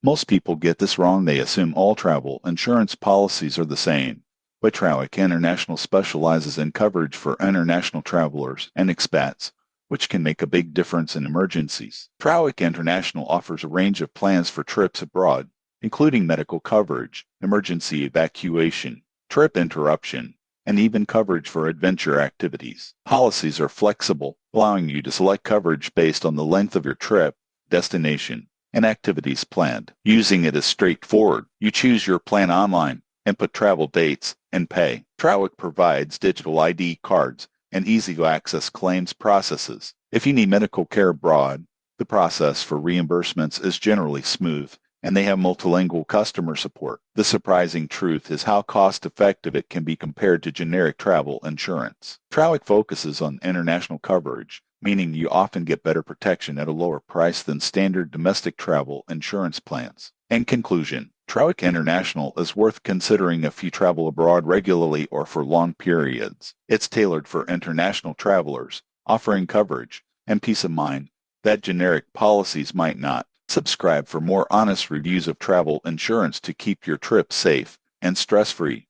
Most people get this wrong. They assume all travel insurance policies are the same. But Trawick International specializes in coverage for international travelers and expats, which can make a big difference in emergencies. Trawick International offers a range of plans for trips abroad, including medical coverage, emergency evacuation, trip interruption, and even coverage for adventure activities. Policies are flexible, allowing you to select coverage based on the length of your trip, destination, and activities planned. Using it is straightforward. You choose your plan online, input travel dates, and pay. Trawick provides digital ID cards and easy-to-access claims processes. If you need medical care abroad, the process for reimbursements is generally smooth, and they have multilingual customer support. The surprising truth is how cost-effective it can be compared to generic travel insurance. Trawick focuses on international coverage, meaning you often get better protection at a lower price than standard domestic travel insurance plans. In conclusion, Trawick International is worth considering if you travel abroad regularly or for long periods. It's tailored for international travelers, offering coverage and peace of mind that generic policies might not. Subscribe for more honest reviews of travel insurance to keep your trip safe and stress-free.